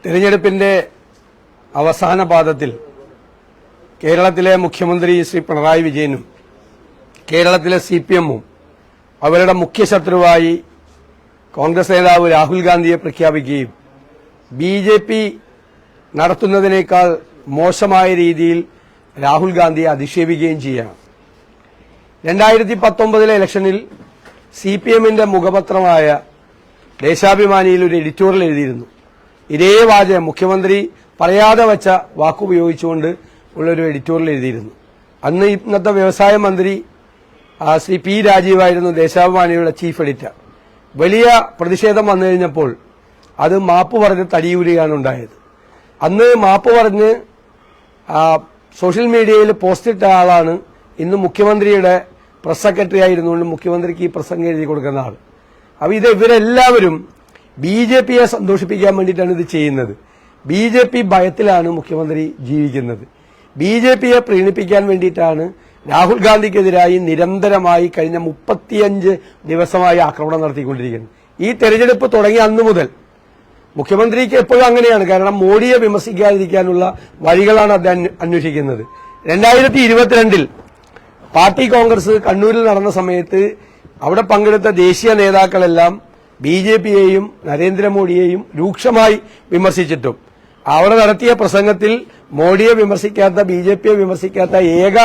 തെരഞ്ഞെടുപ്പിന്റെ അവസാന പാദത്തിൽ കേരളത്തിലെ മുഖ്യമന്ത്രി ശ്രീ പിണറായി വിജയനും കേരളത്തിലെ സിപിഎമ്മും അവരുടെ മുഖ്യ ശത്രുവായി കോൺഗ്രസ് നേതാവ് രാഹുൽ ഗാന്ധിയെ പ്രഖ്യാപിക്കുകയും ബിജെപി നടത്തുന്നതിനേക്കാൾ മോശമായ രീതിയിൽ രാഹുൽ ഗാന്ധിയെ അധിക്ഷേപിക്കുകയും ചെയ്യണം. 2019 ഇലക്ഷനിൽ സിപിഎമ്മിന്റെ മുഖപത്രമായ ദേശാഭിമാനിയിൽ ഒരു എഡിറ്റോറിയൽ എഴുതിയിരുന്നു. ഇതേ വാചകം മുഖ്യമന്ത്രി പറയാതെ വച്ച വാക്കുപയോഗിച്ചുകൊണ്ട് ഉള്ളൊരു എഡിറ്റോറിയൽ എഴുതിയിരുന്നു. അന്ന് ഇന്നത്തെ വ്യവസായ മന്ത്രി ശ്രീ പി രാജീവായിരുന്നു ദേശാഭിമാനിയുടെ ചീഫ് എഡിറ്റർ. വലിയ പ്രതിഷേധം വന്നു കഴിഞ്ഞപ്പോൾ അത് മാപ്പ് പറഞ്ഞ് തടിയൂരുകയാണ് ഉണ്ടായത്. അന്ന് മാപ്പ് പറഞ്ഞ് സോഷ്യൽ മീഡിയയിൽ പോസ്റ്റിട്ട ആളാണ് ഇന്ന് മുഖ്യമന്ത്രിയുടെ പ്രസ് സെക്രട്ടറി ആയിരുന്നുകൊണ്ട് മുഖ്യമന്ത്രിക്ക് ഈ പ്രസംഗം എഴുതി കൊടുക്കുന്ന ആൾ. അപ്പൊ ഇവരെല്ലാവരും ബിജെപിയെ സന്തോഷിപ്പിക്കാൻ വേണ്ടിയിട്ടാണ് ഇത് ചെയ്യുന്നത്. ബിജെപി ഭയത്തിലാണ് മുഖ്യമന്ത്രി ജീവിക്കുന്നത്. ബിജെപിയെ പ്രീണിപ്പിക്കാൻ വേണ്ടിയിട്ടാണ് രാഹുൽ ഗാന്ധിക്കെതിരായി നിരന്തരമായി കഴിഞ്ഞ 35 ദിവസമായി ആക്രമണം നടത്തിക്കൊണ്ടിരിക്കുന്നത്. ഈ തെരഞ്ഞെടുപ്പ് തുടങ്ങിയ അന്നു മുതൽ മുഖ്യമന്ത്രിക്ക് എപ്പോഴും അങ്ങനെയാണ്. കാരണം മോഡിയെ വിമർശിക്കാതിരിക്കാനുള്ള വഴികളാണ് അദ്ദേഹം അന്വേഷിക്കുന്നത്. 2022 പാർട്ടി കോൺഗ്രസ് കണ്ണൂരിൽ നടന്ന സമയത്ത് അവിടെ പങ്കെടുത്ത ദേശീയ നേതാക്കളെല്ലാം ബിജെപിയെയും നരേന്ദ്രമോദിയെയും രൂക്ഷമായി വിമർശിച്ചിട്ടും അവിടെ നടത്തിയ പ്രസംഗത്തിൽ മോഡിയെ വിമർശിക്കാത്ത ബിജെപിയെ വിമർശിക്കാത്ത ഏക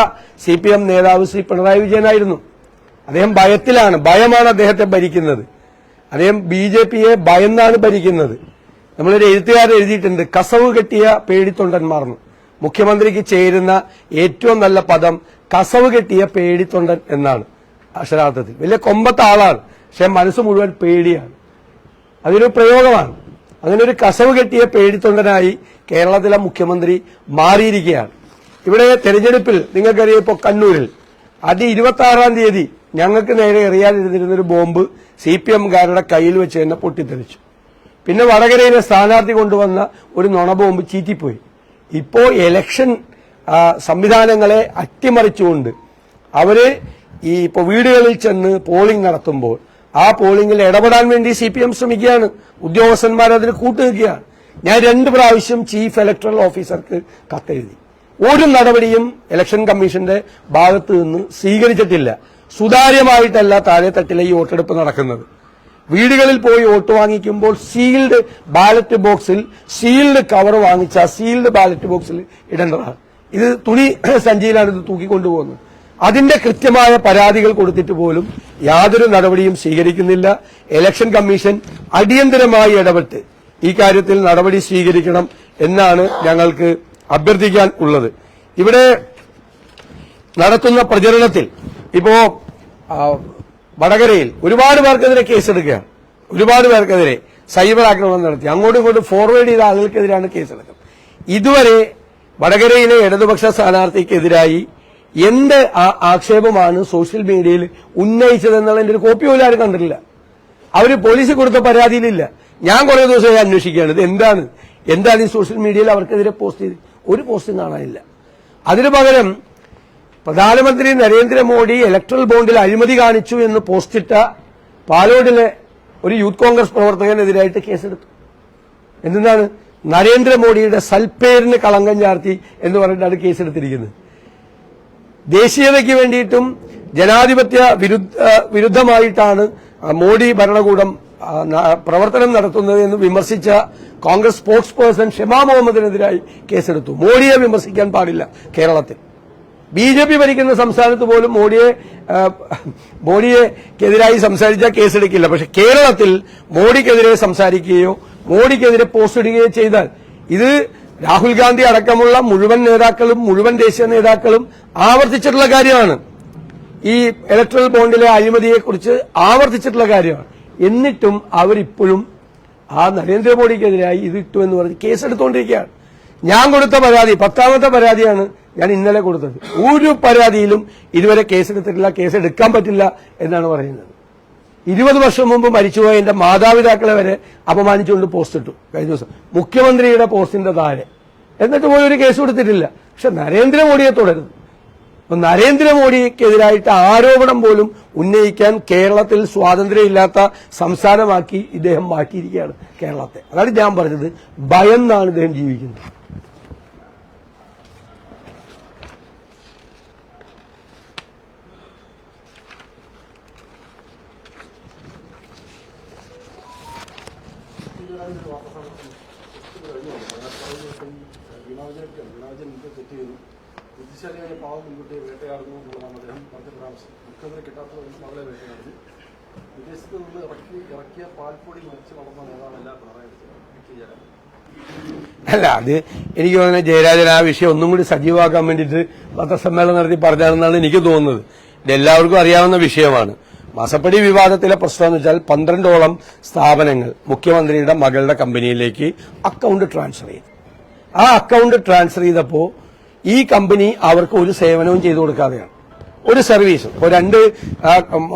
സിപിഎം നേതാവ് ശ്രീ പിണറായി വിജയനായിരുന്നു. അദ്ദേഹം ഭയമാണ് അദ്ദേഹത്തെ ഭരിക്കുന്നത്. അദ്ദേഹം ബിജെപിയെ ഭയന്നാണ് ഭരിക്കുന്നത്. നമ്മളൊരു എഴുത്തുകാരൻ എഴുതിയിട്ടുണ്ട്, കസവ് കെട്ടിയ പേടിത്തൊണ്ടന്മാർന്ന്. മുഖ്യമന്ത്രിക്ക് ചേരുന്ന ഏറ്റവും നല്ല പദം കസവ് കെട്ടിയ പേടിത്തൊണ്ടൻ എന്നാണ്. അക്ഷരാർത്ഥത്തിൽ വലിയ കൊമ്പത്തെ ആളാണ്, പക്ഷെ മനസ്സ് മുഴുവൻ പേടിയാണ്. അതൊരു പ്രയോഗമാണ്. അങ്ങനെ ഒരു കസവ് കെട്ടിയ പേടിത്തൊണ്ടനായി കേരളത്തിലെ മുഖ്യമന്ത്രി മാറിയിരിക്കുകയാണ്. ഇവിടെ തെരഞ്ഞെടുപ്പിൽ നിങ്ങൾക്കറിയാം, ഇപ്പോൾ കണ്ണൂരിൽ 26-ാം തീയതി ഞങ്ങൾക്ക് നേരെ എറിയാനിരുന്നിരുന്നൊരു ബോംബ് സിപിഎംകാരുടെ കയ്യിൽ വെച്ച് തന്നെ പൊട്ടിത്തെറിച്ചു. പിന്നെ വടകരയിലെ സ്ഥാനാർത്ഥി കൊണ്ടുവന്ന ഒരു നുണ ബോംബ് ചീറ്റിപ്പോയി. ഇപ്പോ ഇലക്ഷൻ സംവിധാനങ്ങളെ അട്ടിമറിച്ചുകൊണ്ട് അവര് ഇപ്പോ വീടുകളിൽ ചെന്ന് പോളിംഗ് നടത്തുമ്പോൾ ആ പോളിംഗിൽ ഇടപെടാൻ വേണ്ടി സിപിഎം ശ്രമിക്കുകയാണ്. ഉദ്യോഗസ്ഥന്മാർ അതിന് കൂട്ടുനിൽക്കുകയാണ്. ഞാൻ 2 പ്രാവശ്യം ചീഫ് ഇലക്ടറൽ ഓഫീസർക്ക് കത്തെഴുതി. ഒരു നടപടിയും ഇലക്ഷൻ കമ്മീഷന്റെ ഭാഗത്തു നിന്ന് സ്വീകരിച്ചിട്ടില്ല. സുതാര്യമായിട്ടല്ല താഴെത്തട്ടിലെ ഈ വോട്ടെടുപ്പ് നടക്കുന്നത്. വീടുകളിൽ പോയി വോട്ട് വാങ്ങിക്കുമ്പോൾ സീൽഡ് ബാലറ്റ് ബോക്സിൽ സീൽഡ് കവർ വാങ്ങിച്ച സീൽഡ് ബാലറ്റ് ബോക്സിൽ ഇടേണ്ടതാണ്. ഇത് തുണി സഞ്ചിയിലാണ് ഇത് തൂക്കിക്കൊണ്ടുപോകുന്നത്. അതിന്റെ കൃത്യമായ പരാതികൾ കൊടുത്തിട്ട് പോലും യാതൊരു നടപടിയും സ്വീകരിക്കുന്നില്ല. ഇലക്ഷൻ കമ്മീഷൻ അടിയന്തരമായി ഇടപെട്ട് ഈ കാര്യത്തിൽ നടപടി സ്വീകരിക്കണം എന്നാണ് ഞങ്ങൾക്ക് അഭ്യർത്ഥിക്കാൻ ഉള്ളത്. ഇവിടെ നടത്തുന്ന പ്രചരണത്തിൽ ഇപ്പോ വടകരയിൽ ഒരുപാട് പേർക്കെതിരെ കേസെടുക്കുകയാണ്. ഒരുപാട് പേർക്കെതിരെ സൈബർ ആക്രമണം നടത്തി അങ്ങോട്ടും ഇങ്ങോട്ടും ഫോർവേഡ് ചെയ്ത ആളുകൾക്കെതിരാണ് കേസെടുക്കുന്നത്. ഇതുവരെ വടകരയിലെ ഇടതുപക്ഷ സ്ഥാനാർത്ഥിക്കെതിരായി എന്ത് ആക്ഷേപമാണ് സോഷ്യൽ മീഡിയയിൽ ഉന്നയിച്ചതെന്നുള്ളതിന്റെ ഒരു കോപ്പി പോലും ആരും കണ്ടിട്ടില്ല. അവര് പോലീസിൽ കൊടുത്ത പരാതിയിലില്ല. ഞാൻ കുറെ ദിവസമായി അന്വേഷിക്കുകയാണ് ഇത് എന്താണ് ഈ സോഷ്യൽ മീഡിയയിൽ അവർക്കെതിരെ പോസ്റ്റ് ചെയ്ത്. ഒരു പോസ്റ്റും കാണാനില്ല. അതിനു പകരം പ്രധാനമന്ത്രി നരേന്ദ്രമോദി ഇലക്ട്രൽ ബോണ്ടിൽ അഴിമതി കാണിച്ചു എന്ന് പോസ്റ്റിട്ട പാലോടിലെ ഒരു യൂത്ത് കോൺഗ്രസ് പ്രവർത്തകനെതിരായിട്ട് കേസെടുത്തു. എന്താണ് നരേന്ദ്രമോദിയുടെ സൽപ്പേരിന് കളങ്കം ചാർത്തി എന്ന് പറഞ്ഞിട്ടാണ് കേസെടുത്തിരിക്കുന്നത്. ദേശീയതയ്ക്ക് വേണ്ടിയിട്ടും ജനാധിപത്യ വിരുദ്ധമായിട്ടാണ് മോഡി ഭരണകൂടം പ്രവർത്തനം നടത്തുന്നത് എന്ന് വിമർശിച്ച കോൺഗ്രസ് സ്പോക്സ് പേഴ്സൺ ഷെമാ മുഹമ്മദിനെതിരായി കേസെടുത്തു. മോഡിയെ വിമർശിക്കാൻ പാടില്ല കേരളത്തിൽ. ബിജെപി ഭരിക്കുന്ന സംസ്ഥാനത്ത് പോലും മോഡിയെക്കെതിരായി സംസാരിച്ചാൽ കേസെടുക്കില്ല. പക്ഷെ കേരളത്തിൽ മോഡിക്കെതിരെ സംസാരിക്കുകയോ മോഡിക്കെതിരെ പോസ്റ്റ് ഇടുകയോ ചെയ്താൽ ഇത് രാഹുൽ ഗാന്ധി അടക്കമുള്ള മുഴുവൻ നേതാക്കളും മുഴുവൻ ദേശീയ നേതാക്കളും ആവർത്തിച്ചിട്ടുള്ള കാര്യമാണ്. ഈ ഇലക്ട്രൽ ബോണ്ടിലെ അഴിമതിയെക്കുറിച്ച് ആവർത്തിച്ചിട്ടുള്ള കാര്യമാണ്. എന്നിട്ടും അവരിപ്പോഴും ആ നരേന്ദ്രമോദിക്കെതിരായി ഇത് ഇട്ടു എന്ന് പറഞ്ഞ് കേസെടുത്തുകൊണ്ടിരിക്കുകയാണ്. ഞാൻ കൊടുത്ത പരാതി 10ാമത്തെ പരാതിയാണ് ഞാൻ ഇന്നലെ കൊടുത്തത്. ഒരു പരാതിയിലും ഇതുവരെ കേസെടുത്തിട്ടില്ല. കേസെടുക്കാൻ പറ്റില്ല എന്നാണ് പറയുന്നത്. 20 വർഷം മുമ്പ് മരിച്ചുപോയ എന്റെ മാതാപിതാക്കളെ വരെ അപമാനിച്ചുകൊണ്ട് പോസ്റ്റ് ഇട്ടു കഴിഞ്ഞ ദിവസം മുഖ്യമന്ത്രിയുടെ പോസ്റ്റിന്റെ താഴെ. എന്നിട്ട് പോലും ഒരു കേസ് കൊടുത്തിട്ടില്ല. പക്ഷെ നരേന്ദ്രമോദിയെ തുടരുന്നു. അപ്പൊ നരേന്ദ്രമോദിക്കെതിരായിട്ട് ആരോപണം പോലും ഉന്നയിക്കാൻ കേരളത്തിൽ സ്വാതന്ത്ര്യമില്ലാത്ത സംസ്ഥാനമാക്കി ഇദ്ദേഹം മാറ്റിയിരിക്കുകയാണ് കേരളത്തെ. അതാണ് ഞാൻ പറഞ്ഞത്, ഭയന്നാണ് ഇദ്ദേഹം ജീവിക്കുന്നത്. ബുദ്ധിശാലിയായ പാവം മുൻകൂട്ടി വേട്ടയാടുന്നു എന്നുള്ളതാണ് അദ്ദേഹം പറഞ്ഞ പരാമർശം. മുഖ്യമന്ത്രി കിട്ടാത്തതുകൊണ്ട് മകളെ വേട്ടയാടുന്നു. വിദേശത്ത് നിന്ന് ഇറക്കിയ പാൽപ്പൊടി മരിച്ച് വളർന്ന നേതാവല്ല പിണറായി വിജയൻ. അല്ല, അത് എനിക്ക് തോന്നുന്നത് ജയരാജൻ ആ വിഷയം ഒന്നും കൂടി സജീവമാക്കാൻ വേണ്ടിയിട്ട് പത്രസമ്മേളനം നടത്തി പറഞ്ഞാണെന്നാണ് എനിക്ക് തോന്നുന്നത്. ഇത് എല്ലാവർക്കും അറിയാവുന്ന വിഷയമാണ്. മാസപ്പടി വിവാദത്തിലെ പ്രശ്നം എന്ന് വെച്ചാൽ 12ഓളം സ്ഥാപനങ്ങൾ മുഖ്യമന്ത്രിയുടെ മകളുടെ കമ്പനിയിലേക്ക് അക്കൗണ്ട് ട്രാൻസ്ഫർ ചെയ്തു. ആ അക്കൗണ്ട് ട്രാൻസ്ഫർ ചെയ്തപ്പോൾ ഈ കമ്പനി അവർക്ക് ഒരു സേവനവും ചെയ്തു കൊടുക്കാതെയാണ്, ഒരു സർവീസും. ഇപ്പോൾ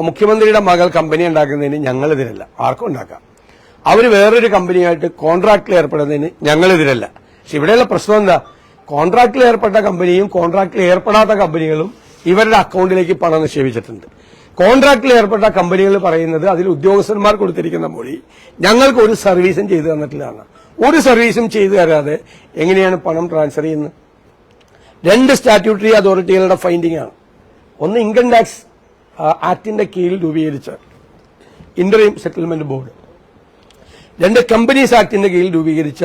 മുഖ്യമന്ത്രിയുടെ മകൾ കമ്പനി ഉണ്ടാക്കുന്നതിന് ഞങ്ങളെതിരല്ല, ആർക്കും ഉണ്ടാക്കാം. അവർ വേറൊരു കമ്പനിയായിട്ട് കോൺട്രാക്റ്റിൽ ഏർപ്പെടുന്നതിന് ഞങ്ങളെതിരല്ല. പക്ഷെ ഇവിടെയുള്ള പ്രശ്നം എന്താ, കോൺട്രാക്റ്റിൽ ഏർപ്പെട്ട കമ്പനിയും കോൺട്രാക്റ്റിൽ ഏർപ്പെടാത്ത കമ്പനികളും ഇവരുടെ അക്കൗണ്ടിലേക്ക് പണം നിക്ഷേപിച്ചിട്ടുണ്ട്. കോൺട്രാക്റ്റിൽ ഏർപ്പെട്ട കമ്പനികൾ പറയുന്നത് അതിൽ ഉദ്യോഗസ്ഥന്മാർ കൊടുത്തിരിക്കുന്ന മൊഴി ഞങ്ങൾക്ക് ഒരു സർവീസും ചെയ്തു തന്നിട്ടില്ലാണ്. ഒരു സർവീസും ചെയ്തു തരാതെ എങ്ങനെയാണ് പണം ട്രാൻസ്ഫർ ചെയ്യുന്നത്? 2 സ്റ്റാറ്റ്യൂട്ടറി അതോറിറ്റികളുടെ ഫൈൻഡിംഗ് ആണ്. ഒന്ന് ഇൻകം ടാക്സ് ആക്ടിന്റെ കീഴിൽ രൂപീകരിച്ച ഇന്ററിം സെറ്റിൽമെന്റ് ബോർഡ്, 2 കമ്പനീസ് ആക്ടിന്റെ കീഴിൽ രൂപീകരിച്ച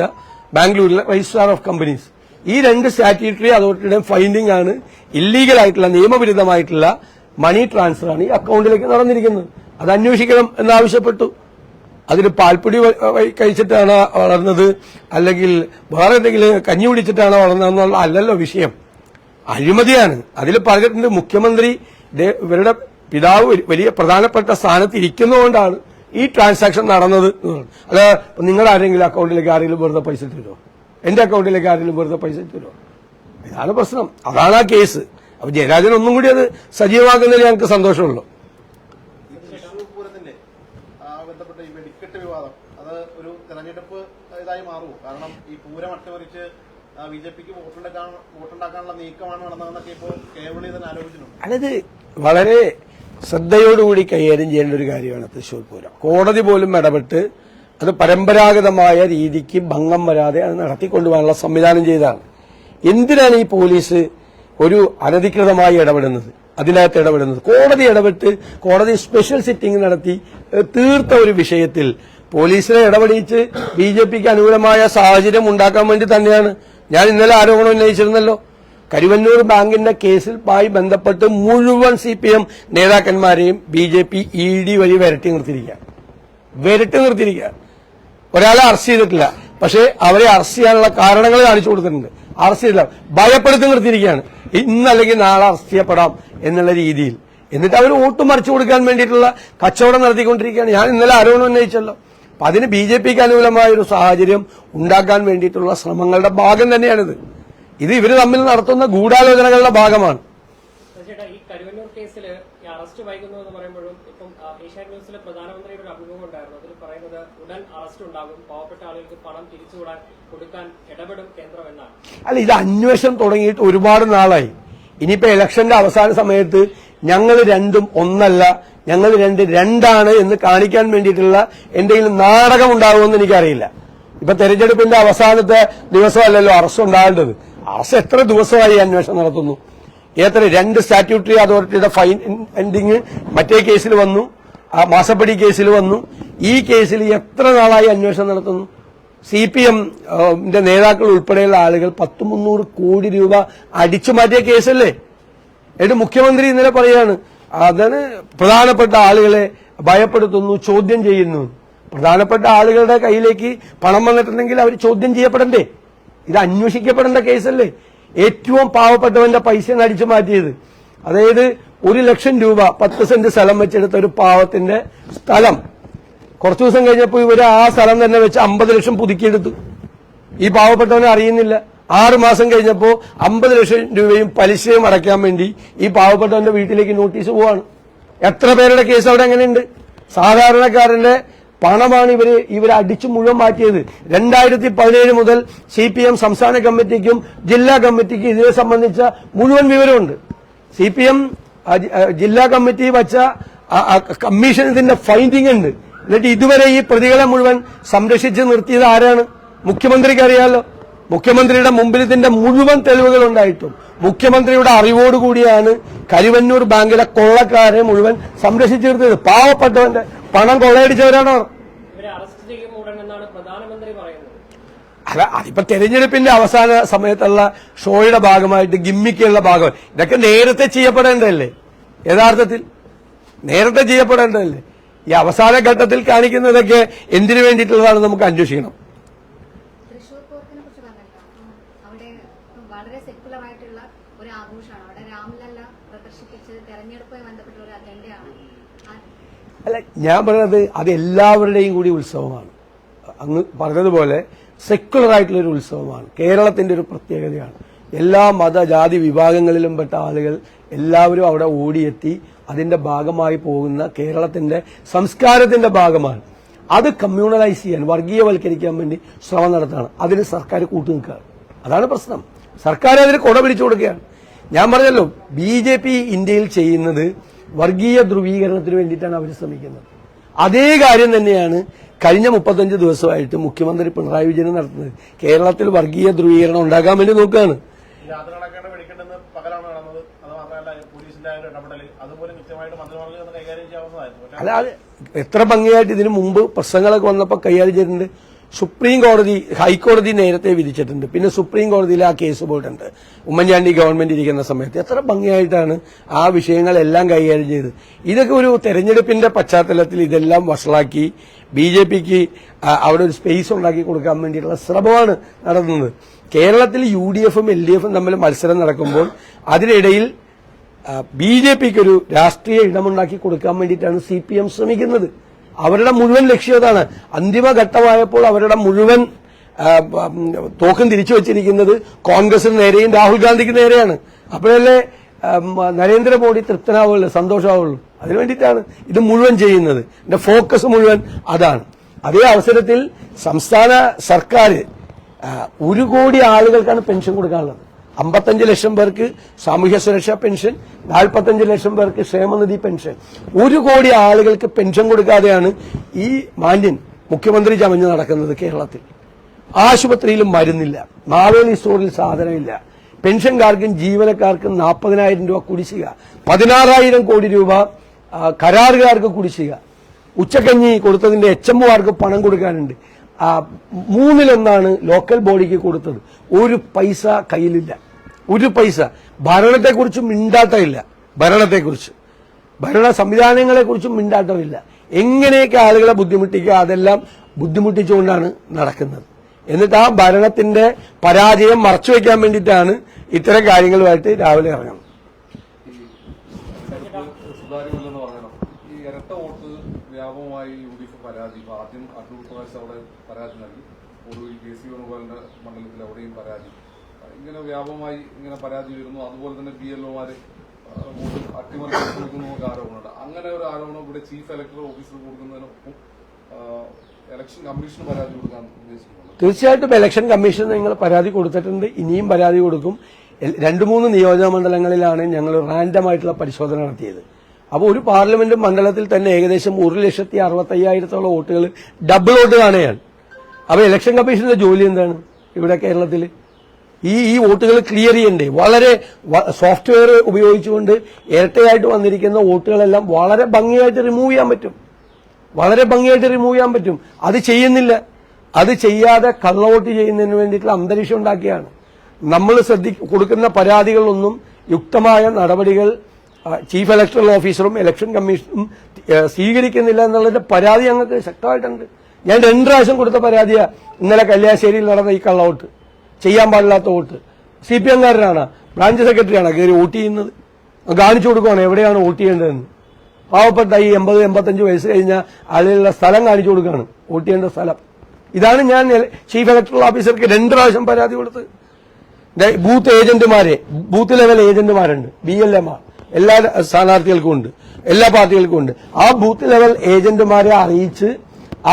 ബാംഗ്ലൂരിലെ രജിസ്ട്രാർ ഓഫ് കമ്പനീസ്. ഈ 2 സ്റ്റാറ്റ്യൂട്ടറി അതോറിറ്റിയുടെ ഫൈൻഡിംഗ് ആണ് ഇല്ലീഗൽ ആയിട്ടുള്ള, നിയമവിരുദ്ധമായിട്ടുള്ള മണി ട്രാൻസ്ഫർ ആണ് ഈ അക്കൗണ്ടിലേക്ക് നടന്നിരിക്കുന്നത്. അത് അന്വേഷിക്കണം എന്നാവശ്യപ്പെട്ടു. അതിന് പാൽപ്പൊടി കഴിച്ചിട്ടാണ് വളർന്നത്, അല്ലെങ്കിൽ വേറെ എന്തെങ്കിലും കഞ്ഞി കുടിച്ചിട്ടാണ് വളർന്നതെന്നുള്ള അല്ലല്ലോ വിഷയം. അഴിമതിയാണ്. അതിൽ പറഞ്ഞിട്ടുണ്ട് മുഖ്യമന്ത്രി ഇവരുടെ പിതാവ് വലിയ പ്രധാനപ്പെട്ട സ്ഥാനത്ത് ഇരിക്കുന്നതുകൊണ്ടാണ് ഈ ട്രാൻസാക്ഷൻ നടന്നത്. അല്ല, നിങ്ങൾ ആരെങ്കിലും അക്കൗണ്ടിലേക്ക് ആരെങ്കിലും വെറുതെ പൈസ തരുമോ? എന്റെ അക്കൗണ്ടിലേക്ക് ആരെങ്കിലും വെറുതെ പൈസ തരുമോ? ഇതാണ് പ്രശ്നം. അതാണ് ആ കേസ്. അപ്പൊ ജയരാജൻ ഒന്നും കൂടി അത് സജീവമാക്കുന്നതിൽ ഞങ്ങൾക്ക് സന്തോഷമുള്ളൂ. ബന്ധപ്പെട്ട ഈ വെടിക്കെട്ട് വിവാദം അത് ഒരു തെരഞ്ഞെടുപ്പ് ഇതായി മാറുമോ? കാരണം ഈ പൂരം അട്ടിമറിച്ച് ബിജെപിക്ക് വോട്ടുണ്ടാക്കാനുള്ള നീക്കമാണ് നടന്നതെന്നൊക്കെ ഇപ്പോൾ കേരളീയ തന്നെ ആലോചിച്ചിട്ടുണ്ട്. അല്ലത് വളരെ ശ്രദ്ധയോടുകൂടി കൈകാര്യം ചെയ്യേണ്ട ഒരു കാര്യമാണ് തൃശൂർ പൂരം. കോടതി പോലും ഇടപെട്ട് അത് പരമ്പരാഗതമായ രീതിക്ക് ഭംഗം വരാതെ അത് നടത്തിക്കൊണ്ടുപോകാനുള്ള സംവിധാനം ചെയ്തതാണ്. എന്തിനാണ് ഈ പോലീസ് ഒരു അനധികൃതമായി ഇടപെടുന്നത്, അതിനകത്ത് ഇടപെടുന്നത്? കോടതി ഇടപെട്ട് കോടതി സ്പെഷ്യൽ സിറ്റിംഗ് നടത്തി തീർത്ത ഒരു വിഷയത്തിൽ പോലീസിനെ ഇടപെടിച്ച് ബിജെപിക്ക് അനുകൂലമായ സാഹചര്യം ഉണ്ടാക്കാൻ വേണ്ടി തന്നെയാണ്. ഞാൻ ഇന്നലെ ആരോപണം ഉന്നയിച്ചിരുന്നല്ലോ, കരുവന്നൂർ ബാങ്കിന്റെ കേസിലുമായി ബന്ധപ്പെട്ട് മുഴുവൻ CPM നേതാക്കന്മാരെയും ബിജെപി ED വഴി വിരട്ടി നിർത്തിയിരിക്കുക. ഒരാളെ അറസ്റ്റ് ചെയ്തിട്ടില്ല, പക്ഷേ അവരെ അറസ്റ്റ് ചെയ്യാനുള്ള കാരണങ്ങൾ കാണിച്ചു കൊടുത്തിട്ടുണ്ട്. അറസ്റ്റ് ചെയ്തില്ല, ഭയപ്പെടുത്തി നിർത്തിയിരിക്കുകയാണ്. ഇന്നല്ലെങ്കിൽ നാളെ അറസ്റ്റ് ചെയ്യപ്പെടാം എന്നുള്ള രീതിയിൽ. എന്നിട്ട് അവർ വോട്ട് മറിച്ചു കൊടുക്കാൻ വേണ്ടിയിട്ടുള്ള കച്ചവടം നടത്തിക്കൊണ്ടിരിക്കുകയാണ്. ഞാൻ ഇന്നലെ ആരോപണം ഉന്നയിച്ചല്ലോ. അപ്പൊ അതിന് ബിജെപിക്ക് അനുകൂലമായ ഒരു സാഹചര്യം ഉണ്ടാക്കാൻ വേണ്ടിയിട്ടുള്ള ശ്രമങ്ങളുടെ ഭാഗം തന്നെയാണിത്. ഇത് ഇവര് തമ്മിൽ നടത്തുന്ന ഗൂഢാലോചനകളുടെ ഭാഗമാണ്. ഈ കരുവന്നൂർ കേസിൽ അറസ്റ്റ് വൈകുന്നു എന്ന് പറയുമ്പോഴും ഇപ്പം ഏഷ്യാനെറ്റ് ന്യൂസിലെ പ്രധാനമന്ത്രിയുടെ ഒരു അഭിമുഖം ഉണ്ടായിരുന്നു. അതിൽ പറയുന്നത് ഉടൻ അറസ്റ്റ് ഉണ്ടാകും, പാവപ്പെട്ട ആളുകൾക്ക് പണം തിരിച്ചു കൊടുക്കാൻ ഇടപെടും കേന്ദ്രം എന്നാണ്. അല്ല, ഇത് അന്വേഷണം തുടങ്ങിയിട്ട് ഒരുപാട് നാളായി. ഇനിയിപ്പോ ഇലക്ഷന്റെ അവസാന സമയത്ത് ഞങ്ങൾ രണ്ടും ഒന്നല്ല, ഞങ്ങൾ രണ്ടാണ് എന്ന് കാണിക്കാൻ വേണ്ടിയിട്ടുള്ള എന്തെങ്കിലും നാടകം ഉണ്ടാകുമെന്ന് എനിക്കറിയില്ല. ഇപ്പൊ തെരഞ്ഞെടുപ്പിന്റെ അവസാനത്തെ ദിവസമല്ലല്ലോ അറസ്റ്റ് ഉണ്ടാകേണ്ടത്. അറസ്റ്റ് എത്ര ദിവസമായി അന്വേഷണം നടത്തുന്നു? 2 സ്റ്റാറ്റ്യൂട്ടറി അതോറിറ്റിയുടെ ഫൈൻഡിങ് മറ്റേ കേസിൽ വന്നു, മാസപ്പടി കേസിൽ വന്നു. ഈ കേസിൽ എത്ര നാളായി അന്വേഷണം നടത്തുന്നു? CPM നേതാക്കൾ ഉൾപ്പെടെയുള്ള ആളുകൾ 10-300 കോടി രൂപ അടിച്ചു മാറ്റിയ കേസല്ലേ? എന്നിട്ട് മുഖ്യമന്ത്രി ഇന്നലെ പറയാണ് അതിന് പ്രധാനപ്പെട്ട ആളുകളെ ഭയപ്പെടുത്തുന്നു, ചോദ്യം ചെയ്യുന്നു. പ്രധാനപ്പെട്ട ആളുകളുടെ കയ്യിലേക്ക് പണം വന്നിട്ടുണ്ടെങ്കിൽ അവർ ചോദ്യം ചെയ്യപ്പെടണ്ടേ? ഇത് അന്വേഷിക്കപ്പെടേണ്ട കേസല്ലേ? ഏറ്റവും പാവപ്പെട്ടവന്റെ പൈസ അടിച്ചു മാറ്റിയത്, അതായത് 1 ലക്ഷം രൂപ 10 സെന്റ് സ്ഥലം വെച്ചെടുത്ത ഒരു പാവത്തിന്റെ സ്ഥലം കുറച്ചു ദിവസം കഴിഞ്ഞപ്പോൾ ഇവര് ആ സ്ഥലം തന്നെ വെച്ച് 50 ലക്ഷം പുതുക്കിയെടുത്തു. ഈ പാവപ്പെട്ടവനെ അറിയുന്നില്ല. 6 മാസം കഴിഞ്ഞപ്പോൾ 50 ലക്ഷം രൂപയും പലിശയും അടയ്ക്കാൻ വേണ്ടി ഈ പാവപ്പെട്ടവന്റെ വീട്ടിലേക്ക് നോട്ടീസ് പോവാണ്. എത്ര പേരുടെ കേസ് അവിടെ എങ്ങനെയുണ്ട്? സാധാരണക്കാരന്റെ പണമാണ് ഇവർ അടിച്ചു മുഴുവൻ മാറ്റിയത്. 2017 മുതൽ CPM സംസ്ഥാന കമ്മിറ്റിക്കും ജില്ലാ കമ്മിറ്റിക്കും ഇതിനെ സംബന്ധിച്ച മുഴുവൻ വിവരമുണ്ട്. CPM ജില്ലാ കമ്മിറ്റി വച്ച കമ്മീഷൻ ഇതിന്റെ ഫൈൻഡിംഗ് ഉണ്ട്. എന്നിട്ട് ഇതുവരെ ഈ പ്രതികളെ മുഴുവൻ സംരക്ഷിച്ച് നിർത്തിയത് ആരാണ്? മുഖ്യമന്ത്രിക്ക് അറിയാലോ. മുഖ്യമന്ത്രിയുടെ മുമ്പിൽ ഇതിന്റെ മുഴുവൻ തെളിവുകൾ ഉണ്ടായിട്ടും മുഖ്യമന്ത്രിയുടെ അറിവോടുകൂടിയാണ് കരുവന്നൂർ ബാങ്കിലെ കൊള്ളക്കാരെ മുഴുവൻ സംരക്ഷിച്ചു നിർത്തിയത്. പാവപ്പെട്ടവന്റെ പണം കൊള്ളയടിച്ചവരാണോ? ഇവരെ അറസ്റ്റ് ചെയ്യും ഉടൻ എന്നാണ് പ്രധാനമന്ത്രി പറയുന്നത്. അല്ല, അതിപ്പോ തെരഞ്ഞെടുപ്പിന്റെ അവസാന സമയത്തുള്ള ഷോയുടെ ഭാഗമായിട്ട് ഗിമ്മിക്കുള്ള ഭാഗം ഇതൊക്കെ നേരത്തെ ചെയ്യപ്പെടേണ്ടതല്ലേ? യഥാർത്ഥത്തിൽ നേരത്തെ ചെയ്യപ്പെടേണ്ടതല്ലേ? ഈ അവസാന ഘട്ടത്തിൽ കാണിക്കുന്നതൊക്കെ എന്തിനു വേണ്ടിയിട്ടുള്ളതാണ് നമുക്ക് അന്വേഷിക്കണം. തൃശൂർ പൂരത്തിനെ കുറിച്ച് പറഞ്ഞല്ലോ, അവിടെ വളരെ സെക്യുലർ ആയിട്ടുള്ള ഒരു ആഘോഷമാണ്. അവിടെ രാംലല്ല പ്രദർശിപ്പിച്ച് തെരഞ്ഞെടുപ്പുമായി ബന്ധപ്പെട്ട ഒരു അജണ്ടയാണ്. അല്ല, ഞാൻ പറയുന്നത് അത് എല്ലാവരുടെയും കൂടി ഉത്സവമാണ്. അങ്ങ് പറഞ്ഞതുപോലെ സെക്യുലർ ആയിട്ടുള്ള ഒരു ഉത്സവമാണ്. കേരളത്തിന്റെ ഒരു പ്രത്യേകതയാണ്. എല്ലാ മത ജാതി വിഭാഗങ്ങളിലും പെട്ട ആളുകൾ എല്ലാവരും അവിടെ ഓടിയെത്തി അതിന്റെ ഭാഗമായി പോകുന്ന കേരളത്തിന്റെ സംസ്കാരത്തിന്റെ ഭാഗമാണ്. അത് കമ്മ്യൂണലൈസ് ചെയ്യാൻ, വർഗീയവൽക്കരിക്കാൻ വേണ്ടി ശ്രമം നടത്തുകയാണ്. അതിന് സർക്കാർ കൂട്ടുനിൽക്കുകയാണ്. അതാണ് പ്രശ്നം. സർക്കാർ അതിന് കൊട പിടിച്ചു കൊടുക്കുകയാണ്. ഞാൻ പറഞ്ഞല്ലോ, BJP ഇന്ത്യയിൽ ചെയ്യുന്നത് വർഗീയ ധ്രുവീകരണത്തിന് വേണ്ടിയിട്ടാണ് അവർ ശ്രമിക്കുന്നത്. അതേ കാര്യം തന്നെയാണ് കഴിഞ്ഞ 35 ദിവസമായിട്ട് മുഖ്യമന്ത്രി പിണറായി വിജയൻ നടത്തുന്നത്. കേരളത്തിൽ വർഗീയ ധ്രുവീകരണം ഉണ്ടാക്കാൻ വേണ്ടി നോക്കുകയാണ്. രാത്രികളൊക്കെയാണ് വെടിക്കെട്ടെന്ന് പകലാണ് നടന്നത്. അത് മാത്രമല്ല പോലീസിന്റെ ഇടപെടൽ അതുപോലെ കൃത്യമായിട്ട് മന്ത്രിമാർക്ക് കൈകാര്യം ചെയ്യാവുന്നതായിരുന്നു. അല്ല, അത് എത്ര ഭംഗിയായിട്ട് ഇതിനു മുമ്പ് പ്രശ്നങ്ങളൊക്കെ വന്നപ്പോൾ കൈകാര്യം ചെയ്തിട്ടുണ്ട്. സുപ്രീം കോടതി, ഹൈക്കോടതി നേരത്തെ വിധിച്ചിട്ടുണ്ട്. പിന്നെ സുപ്രീം കോടതിയിൽ ആ കേസ് പോയിട്ടുണ്ട്. ഉമ്മൻചാണ്ടി ഗവൺമെന്റ് ഇരിക്കുന്ന സമയത്ത് എത്ര ഭംഗിയായിട്ടാണ് ആ വിഷയങ്ങളെല്ലാം കൈകാര്യം ചെയ്തത്. ഇതൊക്കെ ഒരു തെരഞ്ഞെടുപ്പിന്റെ പശ്ചാത്തലത്തിൽ ഇതെല്ലാം വഷളാക്കി BJPക്ക് അവിടെ ഒരു സ്പേസ് ഉണ്ടാക്കി കൊടുക്കാൻ വേണ്ടിയിട്ടുള്ള ശ്രമമാണ് നടത്തുന്നത്. കേരളത്തിൽ UDFും LDFും തമ്മിൽ മത്സരം നടക്കുമ്പോൾ അതിനിടയിൽ BJPക്ക് ഒരു രാഷ്ട്രീയ ഇടമുണ്ടാക്കി കൊടുക്കാൻ വേണ്ടിയിട്ടാണ് CPM ശ്രമിക്കുന്നത്. അവരുടെ മുഴുവൻ ലക്ഷ്യം അതാണ്. അന്തിമഘട്ടമായപ്പോൾ അവരുടെ മുഴുവൻ തോക്കും തിരിച്ചു വച്ചിരിക്കുന്നത് കോൺഗ്രസിന് നേരെയും രാഹുൽ ഗാന്ധിക്ക് നേരെയാണ്. അപ്പോഴല്ലേ നരേന്ദ്രമോദി തൃപ്തനാവുള്ളൂ, സന്തോഷമാവുള്ളൂ. അതിനു വേണ്ടിയിട്ടാണ് ഇത് മുഴുവൻ ചെയ്യുന്നത്. എന്റെ ഫോക്കസ് മുഴുവൻ അതാണ്. അതേ അവസരത്തിൽ സംസ്ഥാന സർക്കാർ 1 കോടി ആളുകൾക്കാണ് പെൻഷൻ കൊടുക്കാനുള്ളത്. 55 ലക്ഷം പേർക്ക് സാമൂഹ്യ സുരക്ഷാ പെൻഷൻ, 45 ലക്ഷം പേർക്ക് ക്ഷേമനിധി പെൻഷൻ. 1 കോടി ആളുകൾക്ക് പെൻഷൻ കൊടുക്കാതെയാണ് ഈ മാന്യൻ മുഖ്യമന്ത്രി ചമഞ്ഞ് നടക്കുന്നത്. കേരളത്തിൽ ആശുപത്രിയിലും മരുന്നില്ല, മാവേലി സ്റ്റോറിൽ സാധനമില്ല, പെൻഷൻകാർക്കും ജീവനക്കാർക്കും 40,000 രൂപ കുടിശ്ശിക, 16,000 കോടി രൂപ കരാറുകാർക്ക് കുടിശ്ശിക, ഉച്ചക്കഞ്ഞി കൊടുത്തതിന്റെ HMOമാർക്ക് പണം കൊടുക്കാനുണ്ട്. 3/1 ലോക്കൽ ബോഡിക്ക് കൊടുത്തത്. 1 പൈസ കയ്യിലില്ല, 1 പൈസ. ഭരണത്തെക്കുറിച്ചും മിണ്ടാട്ടമില്ല. ഭരണ സംവിധാനങ്ങളെക്കുറിച്ചും മിണ്ടാട്ടമില്ല. എങ്ങനെയൊക്കെ ആളുകളെ ബുദ്ധിമുട്ടിക്കുക, അതെല്ലാം ബുദ്ധിമുട്ടിച്ചുകൊണ്ടാണ് നടക്കുന്നത്. എന്നിട്ട് ആ ഭരണത്തിന്റെ പരാജയം മറച്ചുവെക്കാൻ വേണ്ടിയിട്ടാണ് ഇത്തരം കാര്യങ്ങളുമായിട്ട് രാവിലെ ഇറങ്ങുന്നത്. സുതാര്യമില്ലെന്ന് പറയണം. ഈ ഇരട്ട വോട്ട് വ്യാപകമായി UDF പരാതി. ആദ്യം അടൂർ പ്രകാശ് അവിടെ പരാതി നൽകി, ഒടുവിൽ KC വേണുഗോപാലിന്റെ മണ്ഡലത്തിൽ അവിടെയും പരാതി. ഇങ്ങനെ വ്യാപകമായി ഇങ്ങനെ പരാതി വരുന്നു. അതുപോലെ തന്നെ BLOമാര് വോട്ട് അട്ടിമറിച്ച് കൊടുക്കുന്നതൊക്കെ ആരോപണമുണ്ട്. അങ്ങനെ ഒരു ആരോപണം ഇവിടെ ചീഫ് ഇലക്ടറൽ ഓഫീസർ കൊടുക്കുന്നതിനൊപ്പം ഇലക്ഷൻ കമ്മീഷന് പരാതി കൊടുക്കാൻ ഉദ്ദേശിക്കുന്നു. തീർച്ചയായിട്ടും ഇലക്ഷൻ കമ്മീഷൻ നിങ്ങൾ പരാതി കൊടുത്തിട്ടുണ്ട്, ഇനിയും പരാതി കൊടുക്കും. 2-3 നിയോജക മണ്ഡലങ്ങളിലാണ് ഞങ്ങൾ റാൻഡമായിട്ടുള്ള പരിശോധന നടത്തിയത്. അപ്പോൾ ഒരു പാർലമെന്റ് മണ്ഡലത്തിൽ തന്നെ ഏകദേശം 1,65,000 വോട്ടുകൾ ഡബിൾ വോട്ട് കാണുകയാണ്. അപ്പൊ ഇലക്ഷൻ കമ്മീഷന്റെ ജോലി എന്താണ് ഇവിടെ കേരളത്തിൽ? ഈ വോട്ടുകൾ ക്ലിയർ ചെയ്യണ്ടേ? വളരെ സോഫ്റ്റ്വെയർ ഉപയോഗിച്ചുകൊണ്ട് ഇരട്ടയായിട്ട് വന്നിരിക്കുന്ന വോട്ടുകളെല്ലാം വളരെ ഭംഗിയായിട്ട് റിമൂവ് ചെയ്യാൻ പറ്റും. അത് ചെയ്യുന്നില്ല. അത് ചെയ്യാതെ കള്ളവോട്ട് ചെയ്യുന്നതിന് വേണ്ടിയിട്ടുള്ള അന്തരീക്ഷം ഉണ്ടാക്കിയാണ്. നമ്മൾ കൊടുക്കുന്ന പരാതികളൊന്നും യുക്തമായ നടപടികൾ ചീഫ് ഇലക്ടറൽ ഓഫീസറും ഇലക്ഷൻ കമ്മീഷനും സ്വീകരിക്കുന്നില്ല എന്നുള്ളതിന്റെ പരാതി ഞങ്ങൾക്ക് ശക്തമായിട്ടുണ്ട്. ഞാൻ 2 പ്രാവശ്യം കൊടുത്ത പരാതിയാ ഇന്നലെ കല്യാശ്ശേരിയിൽ നടന്ന ഈ കള്ളവോട്ട്, ചെയ്യാൻ പാടില്ലാത്ത വോട്ട്. CPMകാരനാണ്, ബ്രാഞ്ച് സെക്രട്ടറിയാണ് കയറി വോട്ട് ചെയ്യുന്നത്. കാണിച്ചു കൊടുക്കുകയാണ് എവിടെയാണ് വോട്ട് ചെയ്യേണ്ടതെന്ന്. പാവപ്പെട്ട ഈ 80-85 വയസ്സ് കഴിഞ്ഞ ആളുകളുടെ സ്ഥലം കാണിച്ചു കൊടുക്കുകയാണ്, വോട്ട് ചെയ്യേണ്ട സ്ഥലം. ഇതാണ് ഞാൻ ചീഫ് ഇലക്ടറൽ ഓഫീസർക്ക് 2 പ്രാവശ്യം പരാതി കൊടുത്തത്. ബൂത്ത് ഏജന്റുമാരെ, ബൂത്ത് ലെവൽ ഏജന്റുമാരുണ്ട്, BLMമാർ എല്ലാ സ്ഥാനാർത്ഥികൾക്കും ഉണ്ട്, എല്ലാ പാർട്ടികൾക്കും ഉണ്ട്. ആ ബൂത്ത് ലെവൽ ഏജന്റുമാരെ അറിയിച്ച്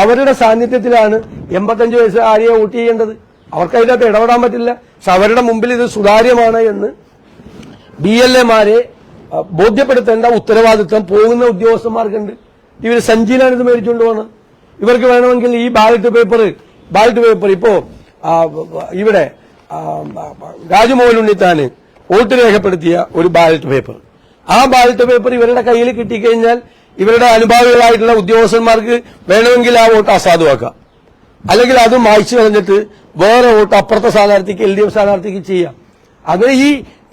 അവരുടെ സാന്നിധ്യത്തിലാണ് 85 വയസ്സ് ആരെയോ വോട്ട് ചെയ്യേണ്ടത്. അവർക്ക് അതിനകത്ത് ഇടപെടാൻ പറ്റില്ല. പക്ഷെ അവരുടെ മുമ്പിൽ ഇത് സുതാര്യമാണ് എന്ന് BLAമാരെ ബോധ്യപ്പെടുത്തേണ്ട ഉത്തരവാദിത്വം പോകുന്ന ഉദ്യോഗസ്ഥന്മാർക്കുണ്ട്. ഇവർ സഞ്ചിയിലാണ് ഇത് മേടിച്ചുകൊണ്ട് പോകുന്നത്. ഇവർക്ക് വേണമെങ്കിൽ ഈ ബാലറ്റ് പേപ്പർ ഇപ്പോ ഇവിടെ രാജ്മോഹൻ ഉണ്ണിത്താന് വോട്ട് രേഖപ്പെടുത്തിയ ഒരു ബാലറ്റ് പേപ്പർ, ആ ബാലറ്റ് പേപ്പർ ഇവരുടെ കയ്യിൽ കിട്ടിക്കഴിഞ്ഞാൽ ഇവരുടെ അനുഭാവികളായിട്ടുള്ള ഉദ്യോഗസ്ഥന്മാർക്ക് വേണമെങ്കിൽ ആ വോട്ട് അസാധുവാക്കാം, അല്ലെങ്കിൽ അത് മായ്ച്ചു കളഞ്ഞിട്ട് വേറെ വോട്ട് അപ്പുറത്തെ സ്ഥാനാർത്ഥിക്ക് LDF സ്ഥാനാർത്ഥിക്ക് ചെയ്യാം. അങ്ങനെ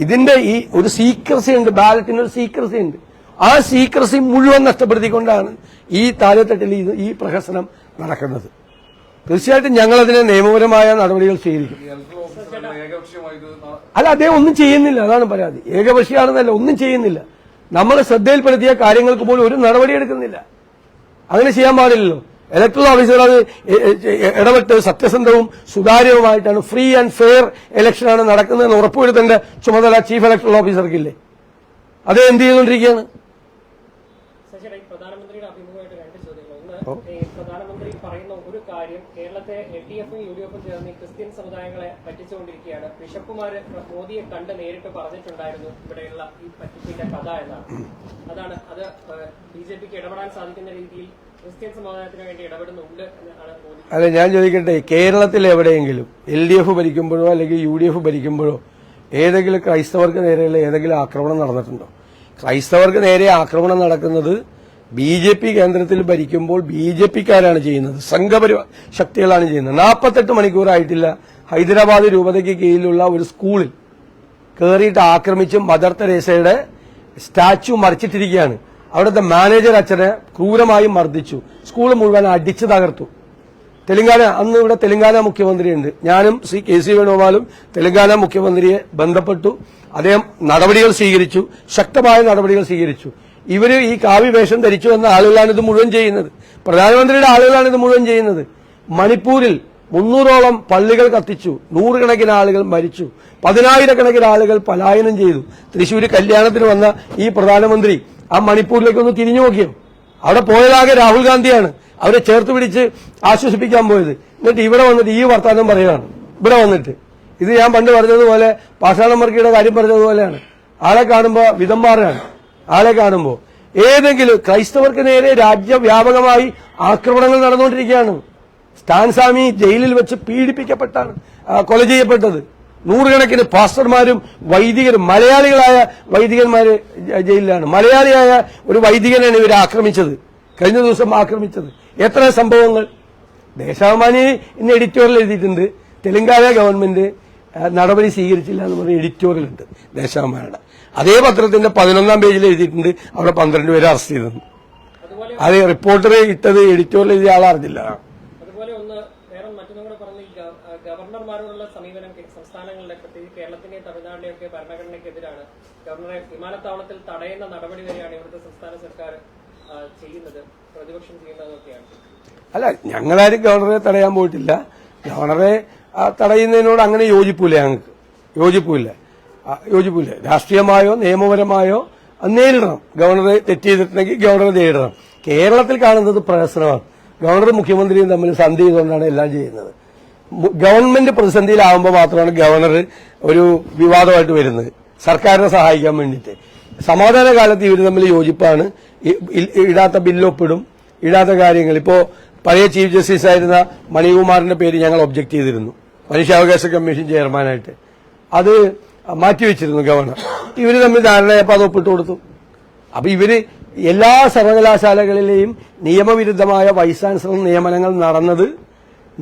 ഇതിന്റെ ഒരു സീക്രസി ഉണ്ട്, ബാലറ്റിന് ഒരു സീക്രസി ഉണ്ട്. ആ സീക്രസി മുഴുവൻ നഷ്ടപ്പെടുത്തിക്കൊണ്ടാണ് ഈ താഴെത്തട്ടിൽ ഈ പ്രഹസനം നടക്കുന്നത്. തീർച്ചയായിട്ടും ഞങ്ങളതിനെ നിയമപരമായ നടപടികൾ സ്വീകരിക്കും. അല്ല, അദ്ദേഹം ഒന്നും ചെയ്യുന്നില്ല, അതാണ് പരാതി. ഏകപക്ഷീയാണെന്നല്ല, ഒന്നും ചെയ്യുന്നില്ല. നമ്മൾ ശ്രദ്ധയിൽപ്പെടുത്തിയ കാര്യങ്ങൾക്ക് പോലും ഒരു നടപടി എടുക്കുന്നില്ല. അങ്ങനെ ചെയ്യാൻ പാടില്ലല്ലോ. ഇലക്ടറൽ ഓഫീസർ അത് ഇടപെട്ട് സത്യസന്ധവും സുതാര്യവുമായിട്ടാണ് ഫ്രീ ആൻഡ് ഫെയർ ഇലക്ഷനാണ് നടക്കുന്നതെന്ന് ഉറപ്പുവരുത്തേണ്ട ചുമതല ചീഫ് ഇലക്ടറൽ ഓഫീസർക്കില്ലേ? അത് എന്ത് ചെയ്തുകൊണ്ടിരിക്കുകയാണ്? പ്രധാനമന്ത്രിയുടെ അഭിമുഖമായിട്ട് രണ്ട് ചോദ്യങ്ങൾ. ഒന്ന്, പ്രധാനമന്ത്രി പറയുന്ന ഒരു കാര്യം, കേരളത്തെ LDFും UDFും ചേർന്ന് ക്രിസ്ത്യൻ സമുദായങ്ങളെ പറ്റിച്ചുകൊണ്ടിരിക്കുകയാണ്. ബിഷപ്പുമാര് മോദിയെ കണ്ട് നേരിട്ട് പറഞ്ഞിട്ടുണ്ടായിരുന്നു ഇവിടെയുള്ള ഈ പറ്റിപ്പിന്റെ കഥ എന്നാണ്. അത് BJPക്ക് ഇടപെടാൻ സാധിക്കുന്ന രീതിയിൽ ക്രിസ്ത്യൻ സമുദായത്തിന് വേണ്ടി ഇടപെടുന്നുണ്ട് എന്നാണ് മോദി. അതെ, ഞാൻ ചോദിക്കട്ടെ, കേരളത്തിൽ എവിടെയെങ്കിലും LDF ഭരിക്കുമ്പോഴോ അല്ലെങ്കിൽ UDF ഭരിക്കുമ്പോഴോ ഏതെങ്കിലും ക്രൈസ്തവർക്ക് നേരെയുള്ള ഏതെങ്കിലും ആക്രമണം നടന്നിട്ടുണ്ടോ? ക്രൈസ്തവർക്ക് നേരെ ആക്രമണം നടക്കുന്നത് BJP കേന്ദ്രത്തിൽ ഭരിക്കുമ്പോൾ BJPക്കാരാണ് ചെയ്യുന്നത്, സംഘപരിവാർ ശക്തികളാണ് ചെയ്യുന്നത്. 48 മണിക്കൂറായിട്ടില്ല ഹൈദരാബാദ് രൂപതയ്ക്ക് കീഴിലുള്ള ഒരു സ്കൂളിൽ കയറിയിട്ട് ആക്രമിച്ച് മദർ തെരേസയുടെ സ്റ്റാച്യു മറിച്ചിട്ടിരിക്കുകയാണ്. അവിടുത്തെ മാനേജർ അച്ഛനെ ക്രൂരമായി മർദ്ദിച്ചു, സ്കൂൾ മുഴുവൻ അടിച്ചു തകർത്തു. അന്ന് ഇവിടെ തെലങ്കാന മുഖ്യമന്ത്രിയുണ്ട്, ഞാനും KC വേണുഗോപാലും തെലങ്കാന മുഖ്യമന്ത്രിയെ ബന്ധപ്പെട്ടു. അദ്ദേഹം നടപടികൾ സ്വീകരിച്ചു, ശക്തമായ നടപടികൾ സ്വീകരിച്ചു. ഇവര് ഈ കാവ്യ വേഷം ധരിച്ചു എന്ന ആളുകളാണ് ഇത് മുഴുവൻ ചെയ്യുന്നത്, പ്രധാനമന്ത്രിയുടെ ആളുകളാണ് ഇത് മുഴുവൻ ചെയ്യുന്നത്. മണിപ്പൂരിൽ 300ഓളം പള്ളികൾ കത്തിച്ചു, 100 കണക്കിന് ആളുകൾ മരിച്ചു, 10,000 ആളുകൾ പലായനം ചെയ്തു. തൃശ്ശൂർ കല്യാണത്തിന് വന്ന ഈ പ്രധാനമന്ത്രി ആ മണിപ്പൂരിലേക്കൊന്ന് തിരിഞ്ഞു നോക്കിയോ? അവിടെ പോയതാകെ രാഹുൽ ഗാന്ധിയാണ്, അവരെ ചേർത്ത് പിടിച്ച് ആശ്വസിപ്പിക്കാൻ പോയത്. എന്നിട്ട് ഇവിടെ വന്നിട്ട് ഈ വർത്താനം പറയുകയാണ്. ഇവിടെ വന്നിട്ട് ഇത് ഞാൻ പണ്ട് പറഞ്ഞതുപോലെ പാഷാണം വർക്കിയുടെ കാര്യം പറഞ്ഞതുപോലെയാണ്. ആളെ കാണുമ്പോൾ വിധംമാറാണ്. ആളെ കാണുമ്പോൾ ഏതെങ്കിലും ക്രൈസ്തവർക്ക് നേരെ രാജ്യവ്യാപകമായി ആക്രമണങ്ങൾ നടന്നുകൊണ്ടിരിക്കുകയാണ്. സ്റ്റാൻസ്വാമി ജയിലിൽ വെച്ച് പീഡിപ്പിക്കപ്പെട്ടാണ് കൊല ചെയ്യപ്പെട്ടത്. 100 കണക്കിന് പാസ്റ്റർമാരും വൈദികരും, മലയാളികളായ വൈദികന്മാര് ജയിലിലാണ്. മലയാളിയായ ഒരു വൈദികനാണ് ഇവർ ആക്രമിച്ചത്, കഴിഞ്ഞ ദിവസം ആക്രമിച്ചത്. എത്ര സംഭവങ്ങൾ! ദേശാഭിമാനി ഇന്ന് എഡിറ്റോറിയൽ എഴുതിയിട്ടുണ്ട്, തെലങ്കാന ഗവൺമെന്റ് നടപടി സ്വീകരിച്ചില്ല എന്ന് പറഞ്ഞ എഡിറ്റോറിയൽ ഉണ്ട് ദേശാഭിമാനിയുടെ. അതേ പത്രത്തിന്റെ 11ാം പേജിൽ എഴുതിയിട്ടുണ്ട് അവിടെ 12 പേരെ അറസ്റ്റ് ചെയ്തെന്ന്. അത് റിപ്പോർട്ടർ ഇട്ടത് എഡിറ്റോറിയൽ എഴുതിയ ആളറിഞ്ഞില്ല. അതുപോലെ മറ്റൊന്നും കൂടെ പറഞ്ഞ ഗവർണർമാരോടുള്ള സമീപനം സംസ്ഥാനങ്ങളുടെ, പ്രത്യേകിച്ച് കേരളത്തിന്റെയും തമിഴ്നാടിന്റെയും ഒക്കെ ഭരണഘടനയ്ക്കെതിരാണ്. ഗവർണറെ വിമാനത്താവളത്തിൽ തടയുന്ന നടപടി വരെയാണ് ഇവിടുത്തെ സംസ്ഥാന സർക്കാർ ചെയ്യുന്നത്, പ്രതിപക്ഷം ചെയ്യുന്നതൊക്കെയാണ്. അല്ല, ഞങ്ങളാരും ഗവർണറെ തടയാൻ പോയിട്ടില്ല. ഗവർണറെ തടയുന്നതിനോട് അങ്ങനെ യോജിപ്പില്ല. ഞങ്ങൾക്ക് യോജിപ്പില്ല. രാഷ്ട്രീയമായോ നിയമപരമായോ നേരിടണം. ഗവർണറെ തെറ്റ് ചെയ്തിട്ടുണ്ടെങ്കിൽ ഗവർണറെ നേരിടണം. കേരളത്തിൽ കാണുന്നത് പ്രഹസനമാണ്. ഗവർണറും മുഖ്യമന്ത്രിയും തമ്മിൽ സന്ധി ചെയ്തുകൊണ്ടാണ് എല്ലാം ചെയ്യുന്നത്. ഗവൺമെന്റ് പ്രതിസന്ധിയിലാവുമ്പോൾ മാത്രമാണ് ഗവർണർ ഒരു വിവാദമായിട്ട് വരുന്നത്, സർക്കാരിനെ സഹായിക്കാൻ വേണ്ടിയിട്ട്. സമാധാന കാലത്ത് ഇവർ തമ്മിൽ യോജിപ്പാണ്. ഇടാത്ത ബില്ലൊപ്പിടും, ഇടാത്ത കാര്യങ്ങൾ. ഇപ്പോ പഴയ ചീഫ് ജസ്റ്റിസ് ആയിരുന്ന മണികുമാറിന്റെ പേര് ഞങ്ങൾ ഒബ്ജക്ട് ചെയ്തിരുന്നു, മനുഷ്യാവകാശ കമ്മീഷൻ ചെയർമാനായിട്ട്. അത് മാറ്റിവെച്ചിരുന്നു ഗവർണർ. ഇവര് തമ്മിൽ ധാരണയപ്പോൾ അത് ഒപ്പിട്ട് കൊടുത്തു. അപ്പൊ ഇവര് എല്ലാ സർവകലാശാലകളിലെയും നിയമവിരുദ്ധമായ വൈസ് ചാൻസലർ നിയമനങ്ങൾ നടന്നത്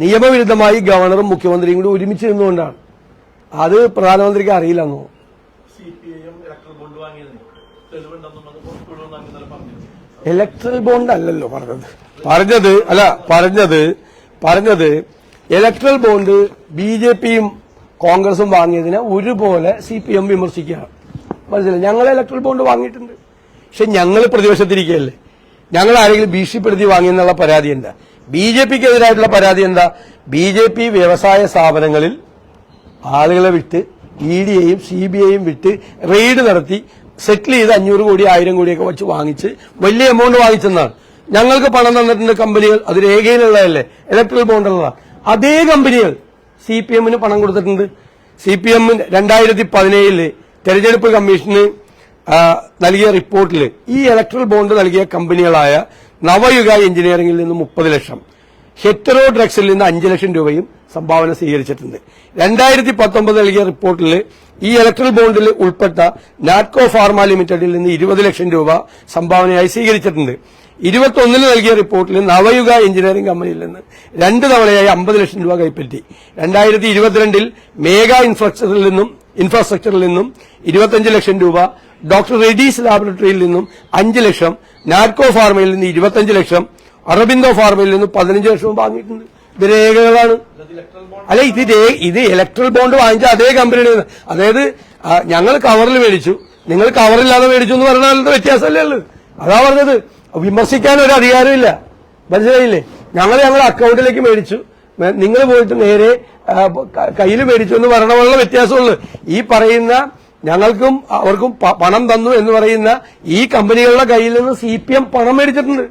നിയമവിരുദ്ധമായി ഗവർണറും മുഖ്യമന്ത്രിയും കൂടി ഒരുമിച്ച് നിന്നുകൊണ്ടാണ്. അത് പ്രധാനമന്ത്രിക്ക് അറിയില്ലെന്നോ? ഇലക്ട്രൽ ബോണ്ട് അല്ലല്ലോ പറഞ്ഞത് ഇലക്ട്രൽ ബോണ്ട് BJPയും കോൺഗ്രസും വാങ്ങിയതിനെ ഒരുപോലെ CPM വിമർശിക്കുകയാണ്. മനസ്സിലായി? ഞങ്ങൾ ഇലക്ട്രൽ ബോണ്ട് വാങ്ങിയിട്ടുണ്ട്, പക്ഷെ ഞങ്ങൾ പ്രതിപക്ഷത്തിരിക്കുകയല്ലേ. ഞങ്ങൾ ആരെങ്കിലും ഭീഷണിപ്പെടുത്തി വാങ്ങിയെന്നുള്ള പരാതി എന്താ? BJPക്കെതിരായിട്ടുള്ള പരാതി എന്താ? BJP വ്യവസായ സ്ഥാപനങ്ങളിൽ ആളുകളെ വിട്ട് EDയെയും CBIയെയും വിട്ട് റെയ്ഡ് നടത്തി സെറ്റിൽ ചെയ്ത് 500 കോടി 1000 കോടിയൊക്കെ വെച്ച് വാങ്ങിച്ച് വലിയ എമൗണ്ട് വാങ്ങിച്ചെന്നാണ്. ഞങ്ങൾക്ക് പണം തന്നിട്ടുണ്ട് കമ്പനികൾ, അത് രേഖയിലുള്ളതല്ലേ, ഇലക്ട്രൽ ബോണ്ടുള്ള. അതേ കമ്പനികൾ CPMന് പണം കൊടുത്തിട്ടുണ്ട്. CPM 2017 തെരഞ്ഞെടുപ്പ് കമ്മീഷന് നൽകിയ റിപ്പോർട്ടിൽ ഈ ഇലക്ട്രൽ ബോണ്ട് നൽകിയ കമ്പനികളായ നവയുഗ എഞ്ചിനീയറിംഗിൽ നിന്ന് 30 ലക്ഷം, ഹെറ്ററോ ഡ്രഗ്സിൽ നിന്ന് 5 ലക്ഷം രൂപയും സംഭാവന സ്വീകരിച്ചിട്ടുണ്ട്. 2019 നൽകിയ റിപ്പോർട്ടിൽ ഈ ഇലക്ട്രൽ ബോണ്ടിൽ ഉൾപ്പെട്ട നാറ്റ്കോ ഫാർമ ലിമിറ്റഡിൽ നിന്ന് 20 ലക്ഷം രൂപ സംഭാവനയായി സ്വീകരിച്ചിട്ടുണ്ട്. 21 നൽകിയ റിപ്പോർട്ടിൽ നവയുഗ എഞ്ചിനീയറിംഗ് കമ്പനിയിൽ നിന്ന് 2 തവണയായി 50 ലക്ഷം രൂപ കൈപ്പറ്റി. 2022 മേഗ ഇൻഫ്രാസ്ട്രക്ചറിൽ നിന്നും 25 ലക്ഷം രൂപ, ഡോക്ടർ റെഡീസ് ലാബറട്ടറിയിൽ നിന്നും 5 ലക്ഷം, നാറ്റ്കോ ഫാർമയിൽ നിന്ന് 25 ലക്ഷം, അറബിന്ദോ ഫാർമയിൽ നിന്ന് 15 ലക്ഷവും വാങ്ങിയിട്ടുണ്ട്. ഇത് രേഖകളാണ്. അല്ല, ഇത് ഇലക്ട്രൽ ബോണ്ട് വാങ്ങിച്ച അതേ കമ്പനിയുടെ, അതായത് ഞങ്ങൾ കവറിൽ മേടിച്ചു, നിങ്ങൾ കവറില്ലാതെ മേടിച്ചു എന്ന് പറഞ്ഞാൽ വ്യത്യാസമല്ലേ ഉള്ളൂ. അതാ പറഞ്ഞത്. വിമർശിക്കാൻ ഒരു അധികാരമില്ല, മനസ്സിലായില്ലേ? ഞങ്ങളുടെ അക്കൗണ്ടിലേക്ക് മേടിച്ചു, നിങ്ങൾ പോയിട്ട് നേരെ കയ്യിൽ മേടിച്ചു എന്ന് പറയണ പോലുള്ള വ്യത്യാസമുള്ളൂ. ഈ പറയുന്ന ഞങ്ങൾക്കും അവർക്കും പണം തന്നു എന്ന് പറയുന്ന ഈ കമ്പനികളുടെ കയ്യിൽ നിന്ന് CPM പണം മേടിച്ചിട്ടുണ്ട്.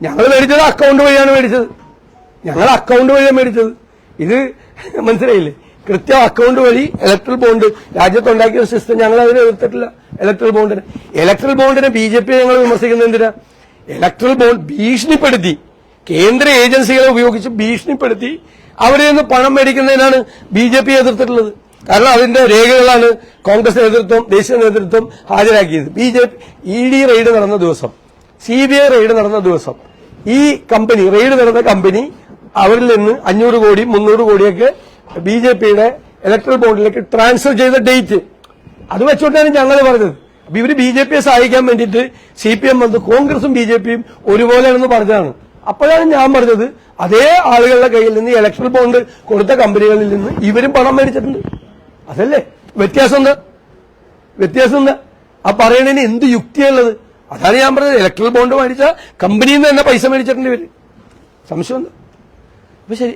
ഞങ്ങൾ മേടിച്ചത് അക്കൗണ്ട് വഴിയാണ് മേടിച്ചത്. ഞങ്ങൾ അക്കൗണ്ട് വഴിയാണ് മേടിച്ചത്. ഇത് മനസ്സിലായില്ലേ? കൃത്യം അക്കൗണ്ട് വഴി ഇലക്ട്രൽ ബോണ്ട് രാജ്യത്തുണ്ടാക്കിയ സിസ്റ്റം ഞങ്ങൾ അതിനെ എതിർത്തിട്ടില്ല. ഇലക്ട്രൽ ബോണ്ടിനെ BJP ഞങ്ങൾ വിമർശിക്കുന്നത് എന്തിനാ? ഇലക്ട്രൽ ബോണ്ട് ഭീഷണിപ്പെടുത്തി, കേന്ദ്ര ഏജൻസികളെ ഉപയോഗിച്ച് ഭീഷണിപ്പെടുത്തി അവരിൽ നിന്ന് പണം മേടിക്കുന്നതിനാണ് BJP എതിർത്തിട്ടുള്ളത്. കാരണം അതിന്റെ രേഖകളാണ് കോൺഗ്രസ് നേതൃത്വം, ദേശീയ നേതൃത്വം ഹാജരാക്കിയത്. ED റെയ്ഡ് നടന്ന ദിവസം, CBI റെയ്ഡ് നടന്ന ദിവസം ഈ റെയ്ഡ് നടന്ന കമ്പനി അവരിൽ നിന്ന് 500 കോടി 300 കോടിയൊക്കെ BJPയുടെ ഇലക്ട്രൽ ബോണ്ടിലേക്ക് ട്രാൻസ്ഫർ ചെയ്ത ഡേറ്റ് അത് വെച്ചോണ്ടാണ് ഞങ്ങൾ പറഞ്ഞത്. അപ്പൊ ഇവര് BJPയെ സഹായിക്കാൻ വേണ്ടിയിട്ട് CPM വന്ന് കോൺഗ്രസും BJPയും ഒരുപോലെയാണെന്ന് പറഞ്ഞതാണ്. അപ്പോഴാണ് ഞാൻ പറഞ്ഞത് അതേ ആളുകളുടെ കയ്യിൽ നിന്ന് ഇലക്ട്രൽ ബോണ്ട് കൊടുത്ത കമ്പനികളിൽ നിന്ന് ഇവരും പണം മേടിച്ചിട്ടുണ്ട്. അതല്ലേ വ്യത്യാസം എന്താ? ആ പറയണതിന് എന്ത് യുക്തിയുള്ളത്? അതാണ് ഞാൻ പറഞ്ഞത്. ഇലക്ട്രൽ ബോണ്ട് മേടിച്ച കമ്പനിയിൽ നിന്ന് തന്നെ പൈസ മേടിച്ചിട്ടുണ്ട് ഇവര്. സംശയം എന്താ? അപ്പൊ ശരി.